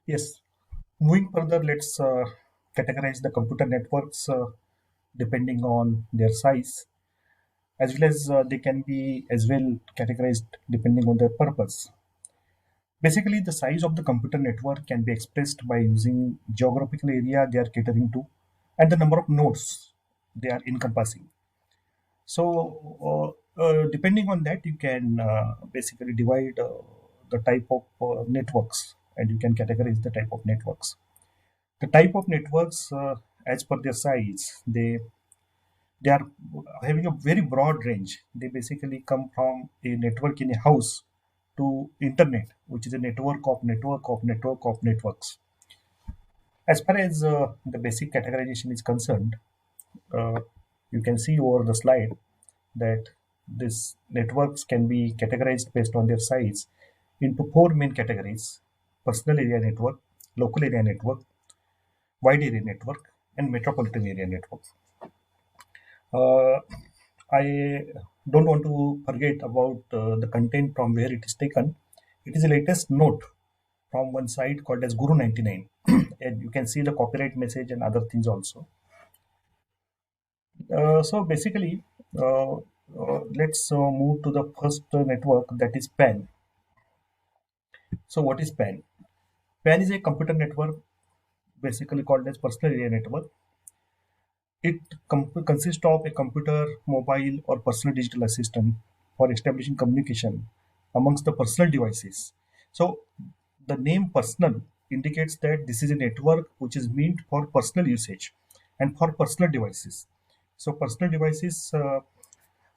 Yes. Moving further, let's categorize the computer networks depending on their size, as well as they can be as well categorized depending on their purpose. Basically, the size of the computer network can be expressed by using geographical area they are catering to and the number of nodes they are encompassing. So, depending on that, you can basically divide the type of networks and you can categorize the type of networks. The type of networks, as per their size, they are having a very broad range. They basically come from a network in a house to internet, which is a network of networks. As far as the basic categorization is concerned, uh, you can see over the slide that these networks can be categorized based on their size into four main categories: personal area network, local area network, wide area network, and metropolitan area network. Uh, I don't want to forget about the content from where it is taken. It is the latest note from one site called as Guru 99, and you can see the copyright message and other things also. So basically, let's move to the first network, that is PAN. So what is PAN? PAN is a computer network, basically called as personal area network. It consists of a computer, mobile, or personal digital assistant for establishing communication amongst the personal devices. So, the name personal indicates that this is a network which is meant for personal usage and for personal devices. So, personal devices,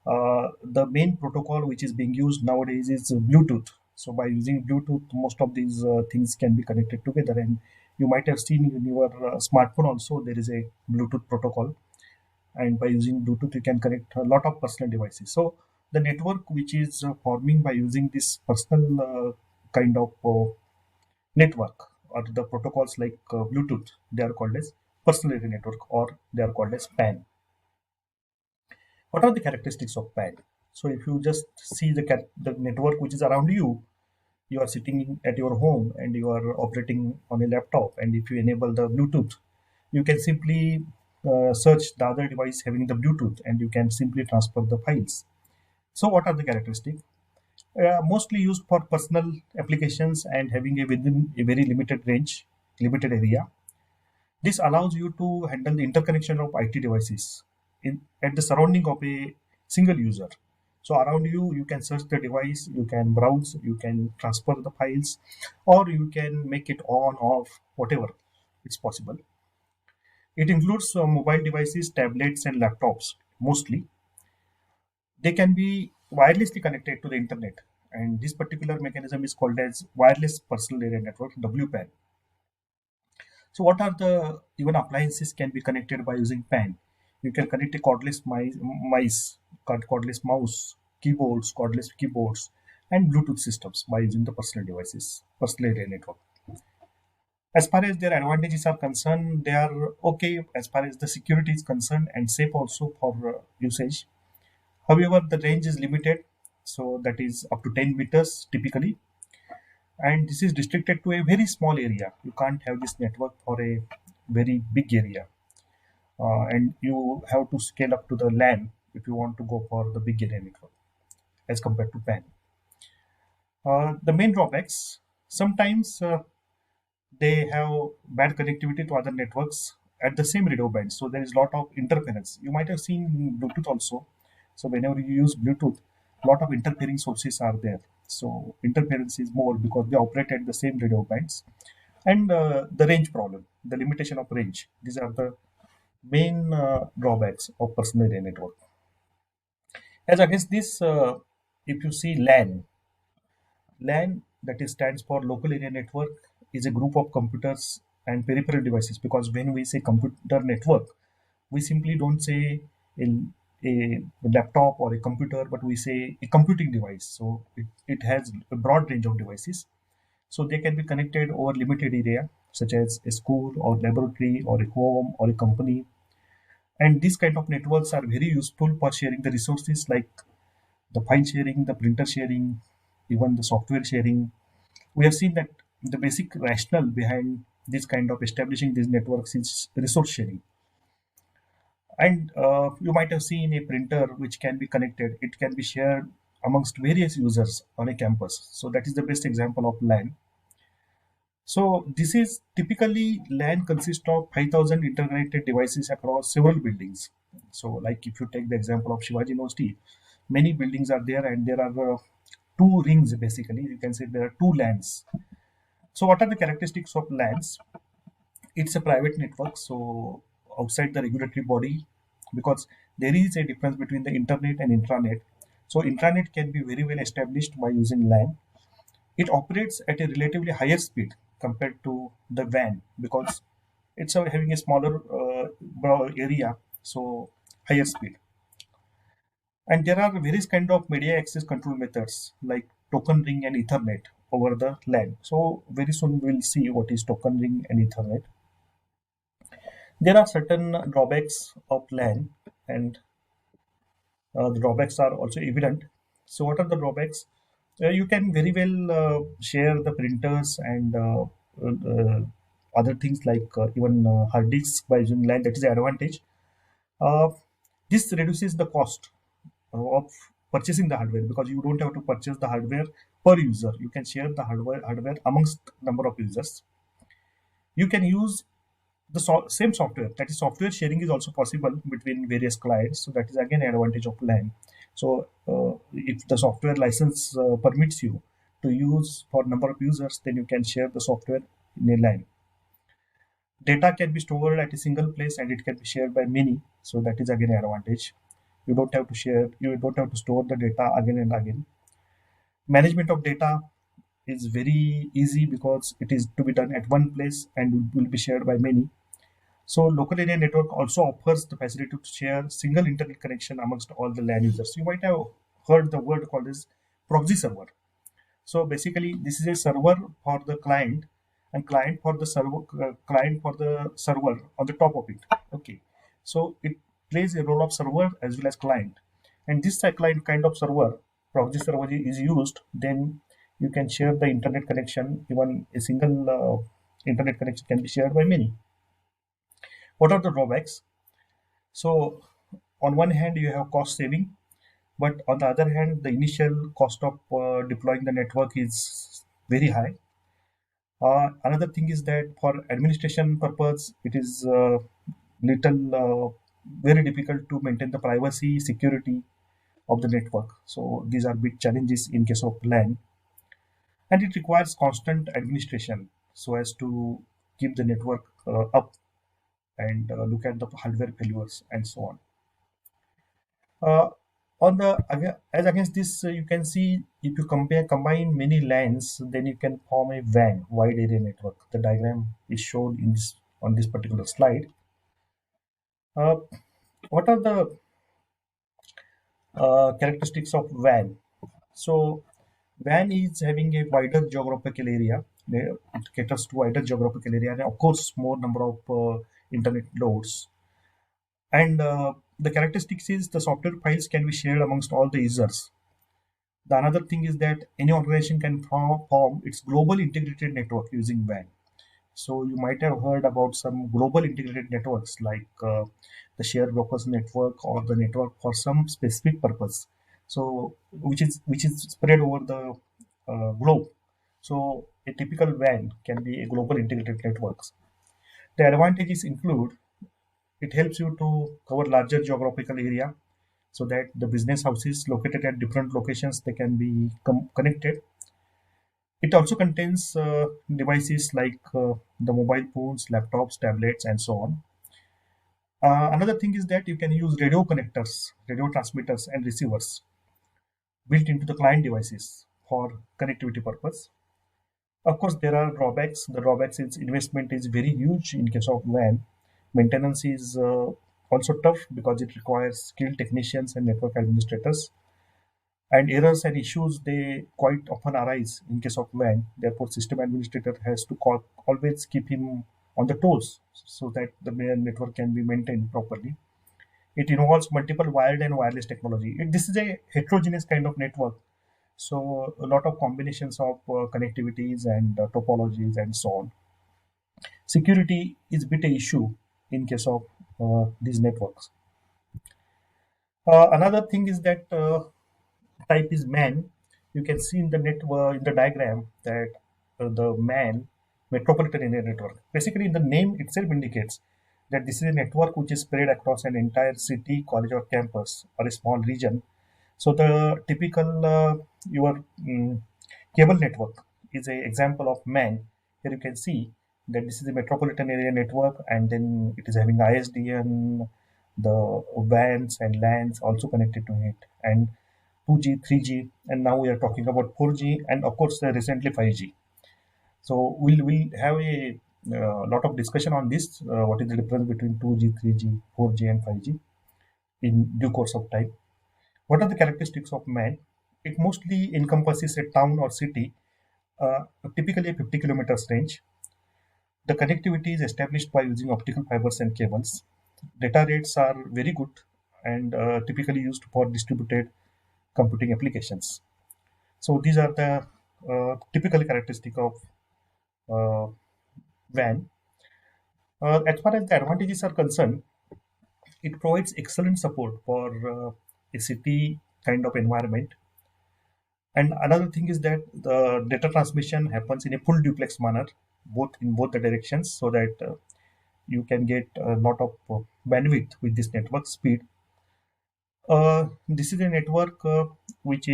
the main protocol which is being used nowadays is Bluetooth. So, by using Bluetooth, most of these things can be connected together. And you might have seen in your smartphone also there is a Bluetooth protocol, and by using Bluetooth you can connect a lot of personal devices. So the network which is forming by using this personal kind of network or the protocols like Bluetooth, they are called as personal area network, or they are called as PAN. What are the characteristics of PAN? So if you just see the network which is around you, you are sitting at your home and you are operating on a laptop, and if you enable the Bluetooth, you can simply search the other device having the Bluetooth and you can simply transfer the files. So what are the characteristics? Mostly used for personal applications and having a within a very limited range, limited area. This allows you to handle the interconnection of IT devices at the surrounding of a single user. So around you, you can search the device, you can browse, you can transfer the files, or you can make it on, off, whatever it's possible. It includes mobile devices, tablets, and laptops mostly. They can be wirelessly connected to the internet, and this particular mechanism is called as wireless personal area network (WPAN). So what are the even appliances can be connected by using PAN? You can connect a cordless mouse, cordless keyboards, and Bluetooth systems by using the personal devices, personal area network. As far as their advantages are concerned, they are okay as far as the security is concerned and safe also for usage. However, the range is limited, so that is up to 10 meters typically, and this is restricted to a very small area. You can't have this network for a very big area, and you have to scale up to the LAN if you want to go for the big area network as compared to PAN. The main drawbacks, sometimes they have bad connectivity to other networks at the same radio band, so there is a lot of interference. You might have seen Bluetooth also. So whenever you use Bluetooth, a lot of interfering sources are there. So interference is more because they operate at the same radio bands. And the range problem, the limitation of range, these are the main drawbacks of personal area network. As against this, if you see LAN, that is stands for local area network, is a group of computers and peripheral devices. Because when we say computer network, we simply don't say a laptop or a computer, but we say a computing device. So it has a broad range of devices. So they can be connected over limited area, such as a school or laboratory or a home or a company. And these kind of networks are very useful for sharing the resources like the file sharing, the printer sharing, even the software sharing. We have seen that the basic rationale behind this kind of establishing these networks is resource sharing. And you might have seen a printer which can be connected. It can be shared amongst various users on a campus. So that is the best example of LAN. So this is typically LAN consists of 5,000 integrated devices across several buildings. So like if you take the example of Shivaji University, many buildings are there and there are two rings basically. You can say there are two LANs. So what are the characteristics of LANs? It's a private network, so outside the regulatory body, because there is a difference between the internet and intranet. So intranet can be very well established by using LAN. It operates at a relatively higher speed compared to the WAN because it's having a smaller area, so higher speed. And there are various kind of media access control methods like token ring and Ethernet over the LAN. So very soon we'll see what is token ring and Ethernet. There are certain drawbacks of LAN, and the drawbacks are also evident. So, what are the drawbacks? You can very well share the printers and other things like even hard disks by using LAN. That is the advantage. Uh, this reduces the cost of purchasing the hardware because you don't have to purchase the hardware per user. You can share the hardware amongst number of users. You can use the same software, that is software sharing is also possible between various clients, so that is again an advantage of LAN. So if the software license permits you to use for number of users, then you can share the software in a LAN. Data can be stored at a single place and it can be shared by many, so that is again an advantage. You don't have to store the data again and again. Management of data is very easy because it is to be done at one place and will be shared by many. So local area network also offers the facility to share single internet connection amongst all the LAN users. You might have heard the word called as proxy server. So basically, this is a server for the client and client for the server on the top of it. Okay, so it plays a role of server as well as client, and this client kind of server, proxy server is used. Then you can share the internet connection. Even a single internet connection can be shared by many. What are the drawbacks? So on one hand, you have cost saving, but on the other hand, the initial cost of deploying the network is very high. Another thing is that for administration purpose, it is very difficult to maintain the privacy, security of the network. So these are big challenges in case of LAN, and it requires constant administration so as to keep the network up and look at the hardware failures and so on. Uh, as against this, you can see if you combine many LANs, then you can form a WAN, wide area network. The diagram is shown in this on this particular slide. Uh, what are the characteristics of WAN? So WAN is having a wider geographical area. It caters to wider geographical area and of course more number of internet nodes. And the characteristics is the software files can be shared amongst all the users. The another thing is that any organization can form its global integrated network using WAN. So you might have heard about some global integrated networks like the shared brokers network or the network for some specific purpose. So which is spread over the globe. So a typical WAN can be a global integrated networks. The advantages include it helps you to cover larger geographical area so that the business houses located at different locations they can be connected. It also contains devices like the mobile phones, laptops, tablets, and so on. Another thing is that you can use radio connectors, radio transmitters, and receivers built into the client devices for connectivity purpose. Of course, there are drawbacks. The drawbacks is investment is very huge in case of WAN. Maintenance is also tough because it requires skilled technicians and network administrators. And errors and issues they quite often arise in case of WAN. Therefore, system administrator has to always keep him on the toes so that the network can be maintained properly. It involves multiple wired and wireless technology. This is a heterogeneous kind of network, So a lot of combinations of connectivities and topologies and so on. Security is a bit a issue in case of these networks. Another thing is that type is man. You can see in the network in the diagram that the man metropolitan area network. Basically, the name itself indicates that this is a network which is spread across an entire city, college, or campus, or a small region. So the typical your cable network is a example of man. Here you can see that this is a metropolitan area network, and then it is having ISDN, the WANs and LANs also connected to it, and 2G, 3G, and now we are talking about 4G, and of course, recently 5G. So we'll have a lot of discussion on this. What is the difference between 2G, 3G, 4G, and 5G in due course of time? What are the characteristics of man? It mostly encompasses a town or city, typically a 50 kilometers range. The connectivity is established by using optical fibers and cables. Data rates are very good and typically used for distributed computing applications. So these are the typical characteristic of uh, WAN. As far as the advantages are concerned, it provides excellent support for a city kind of environment. And another thing is that the data transmission happens in a full duplex manner, both in both the directions, so that you can get a lot of bandwidth with this network speed. This is a network which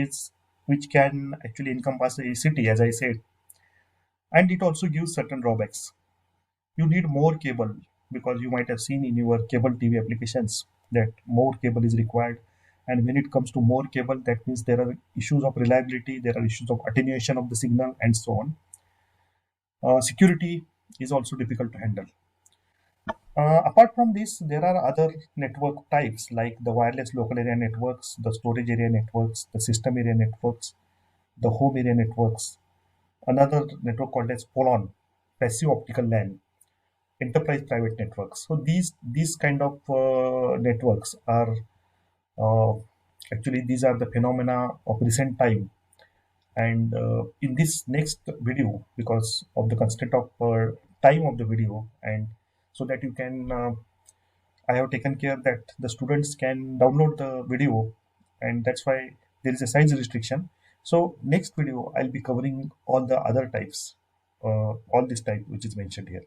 can actually encompass a city, as I said, and it also gives certain drawbacks. You need more cable because you might have seen in your cable TV applications that more cable is required. And when it comes to more cable, that means there are issues of reliability, there are issues of attenuation of the signal, and so on. Security is also difficult to handle. Apart from this, there are other network types like the wireless local area networks, the storage area networks, the system area networks, the home area networks. Another network called as POLON, passive optical LAN, enterprise private networks. So these kind of networks are uh, actually these are the phenomena of recent time. And in this next video, because of the constraint of time of the video, and so that you can, I have taken care that the students can download the video, and that's why there is a size restriction. So next video, I'll be covering all the other types, all this type which is mentioned here.